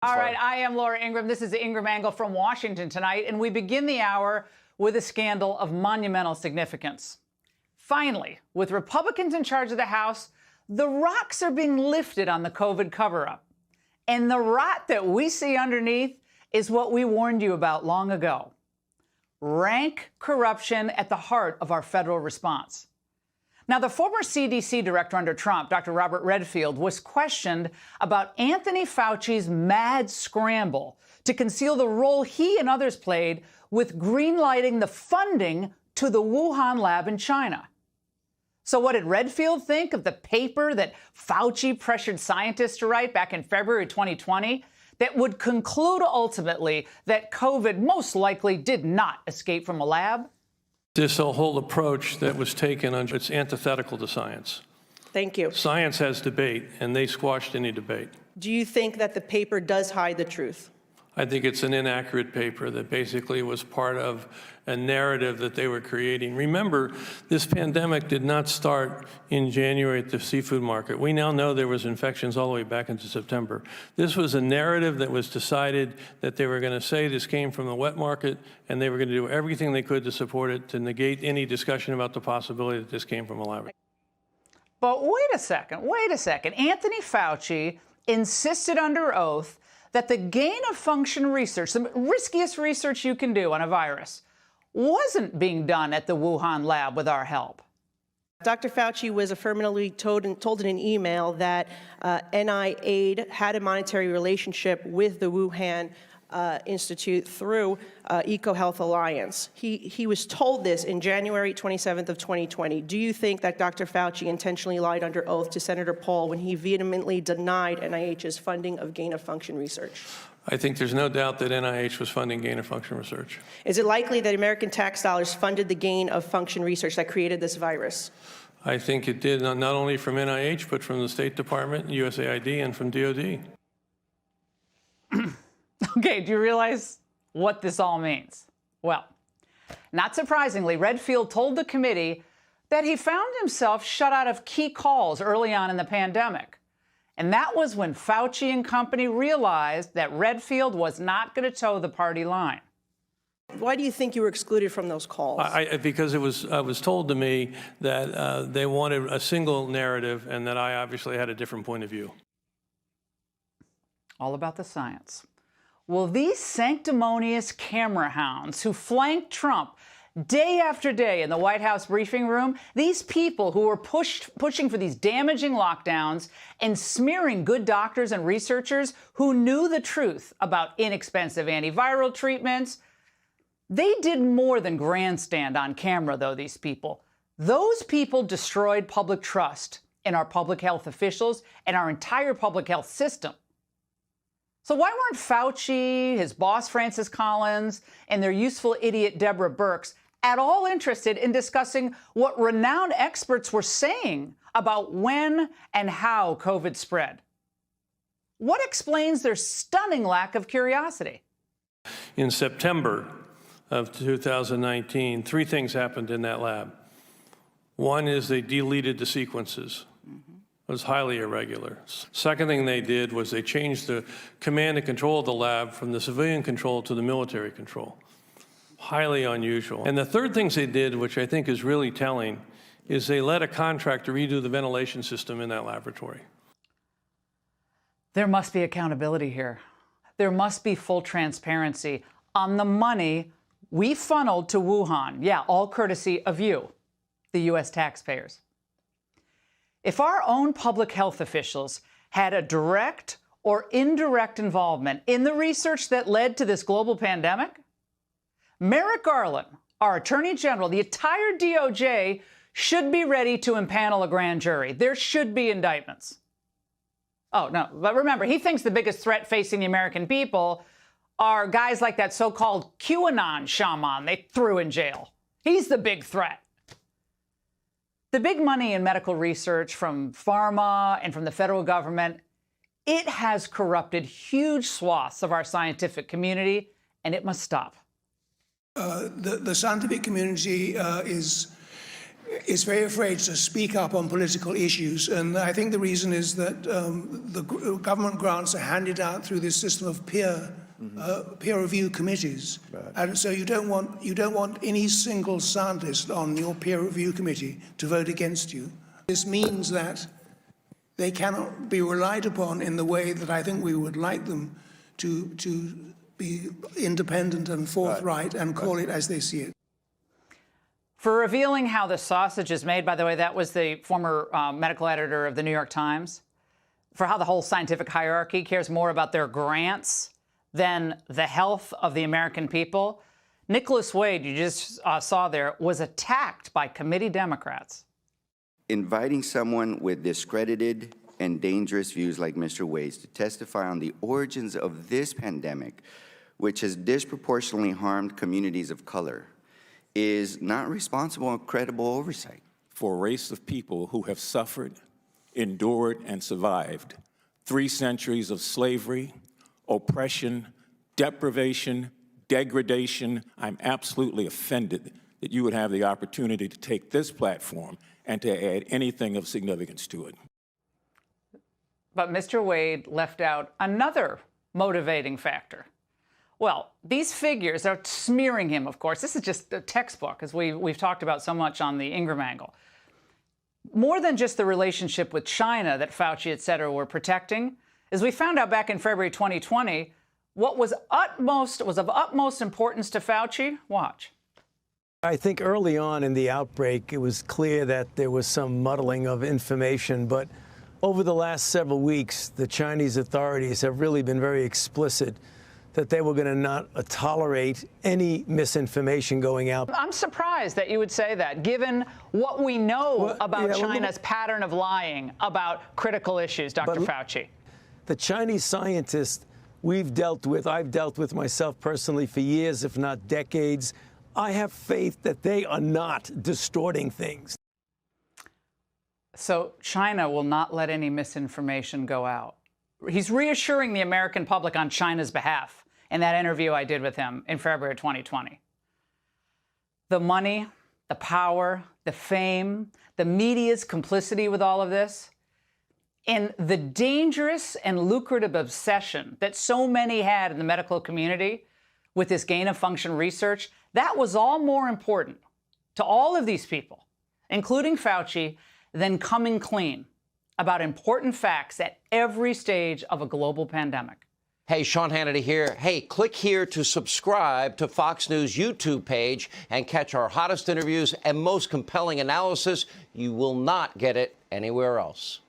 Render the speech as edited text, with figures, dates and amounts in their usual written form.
All right, I am Laura Ingraham. This is the Ingraham Angle from Washington tonight, and we begin the hour with a scandal of monumental significance. Finally, with Republicans in charge of the House, the rocks are being lifted on the COVID cover-up. And the rot that we see underneath is what we warned you about long ago. Rank corruption at the heart of our federal response. Now, the former CDC director under Trump, Dr. Robert Redfield, was questioned about Anthony Fauci's mad scramble to conceal the role he and others played with greenlighting the funding to the Wuhan lab in China. So what did Redfield think of the paper that Fauci pressured scientists to write back in February 2020 that would conclude ultimately that COVID most likely did not escape from a lab? This whole approach that was taken, it's antithetical to science. Thank you. Science has debate, and they squashed any debate. Do you think that the paper does hide the truth? I think it's an inaccurate paper that basically was part of a narrative that they were creating. Remember, this pandemic did not start in January at the seafood market. We now know there was infections all the way back into September. This was a narrative that was decided that they were going to say this came from the wet market, and they were going to do everything they could to support it, to negate any discussion about the possibility that this came from a laboratory. But wait a second. Anthony Fauci insisted under oath that the gain-of-function research, the riskiest research you can do on a virus, wasn't being done at the Wuhan lab with our help. Dr. Fauci was affirmatively told in an email that NIAID had a monetary relationship with the Wuhan Institute through EcoHealth Alliance. He was told this in January 27th of 2020. Do you think that Dr. Fauci intentionally lied under oath to Senator Paul when he vehemently denied NIH's funding of gain-of-function research? I think there's no doubt that NIH was funding gain-of-function research. Is it likely that American tax dollars funded the gain-of-function research that created this virus? I think it did, not only from NIH, but from the State Department, USAID, and from DOD. Okay, do you realize what this all means? Well, not surprisingly, Redfield told the committee that he found himself shut out of key calls early on in the pandemic. And that was when Fauci and company realized that Redfield was not going to toe the party line. Why do you think you were excluded from those calls? Because it was told to me that they wanted a single narrative and that I obviously had a different point of view. All about the science. Well, these sanctimonious camera hounds who flanked Trump day after day in the White House briefing room, these people who were pushing for these damaging lockdowns and smearing good doctors and researchers who knew the truth about inexpensive antiviral treatments, they did more than grandstand on camera, though, these people. Those people destroyed public trust in our public health officials and our entire public health system. So why weren't Fauci, his boss Francis Collins, and their useful idiot Deborah Birx at all interested in discussing what renowned experts were saying about when and how COVID spread? What explains their stunning lack of curiosity? In September of 2019, three things happened in that lab. One is they deleted the sequences. It was highly irregular. Second thing they did was they changed the command and control of the lab from the civilian control to the military control. Highly unusual. And the third things they did, which I think is really telling, is they let a contractor redo the ventilation system in that laboratory. There must be accountability here. There must be full transparency on the money we funneled to Wuhan. Yeah, all courtesy of you, the U.S. taxpayers. If our own public health officials had a direct or indirect involvement in the research that led to this global pandemic, Merrick Garland, our Attorney General, the entire DOJ should be ready to impanel a grand jury. There should be indictments. Oh, no, but remember, he thinks the biggest threat facing the American people are guys like that so-called QAnon shaman they threw in jail. He's the big threat. The big money in medical research from pharma and from the federal government, it has corrupted huge swaths of our scientific community, and it must stop. The scientific community is is very afraid to speak up on political issues. And I think the reason is that government grants are handed out through this system of peer review committees. Right. And so you don't want any single scientist on your peer review committee to vote against you. This means that they cannot be relied upon in the way that I think we would like them to be independent and forthright and call it as they see it. For revealing how the sausage is made, by the way, that was the former medical editor of the New York Times, for how the whole scientific hierarchy cares more about their grants than the health of the American people. Nicholas Wade, you just saw there, was attacked by committee Democrats. Inviting someone with discredited and dangerous views like Mr. Wade's to testify on the origins of this pandemic, which has disproportionately harmed communities of color, is not responsible and credible oversight. For a race of people who have suffered, endured, and survived 3 centuries of slavery, oppression, deprivation, degradation, I'm absolutely offended that you would have the opportunity to take this platform and to add anything of significance to it. But Mr. Wade left out another motivating factor. Well, these figures are smearing him, of course. This is just a textbook, as we've talked about so much on the Ingram angle. More than just the relationship with China that Fauci, et cetera, were protecting, as we found out back in February 2020, what was of utmost importance to Fauci? Watch. I think early on in the outbreak, it was clear that there was some muddling of information, but over the last several weeks, the Chinese authorities have really been very explicit that they were going to not tolerate any misinformation going out. I'm surprised that you would say that, given what we know about China's pattern of lying about critical issues, Dr. Fauci. The Chinese scientists I've dealt with myself personally for years, if not decades. I have faith that they are not distorting things. So China will not let any misinformation go out. He's reassuring the American public on China's behalf in that interview I did with him in February 2020. The money, the power, the fame, the media's complicity with all of this, and the dangerous and lucrative obsession that so many had in the medical community with this gain-of-function research, that was all more important to all of these people, including Fauci, than coming clean about important facts at every stage of a global pandemic. Hey, Sean Hannity here. Hey, click here to subscribe to Fox News YouTube page and catch our hottest interviews and most compelling analysis. You will not get it anywhere else.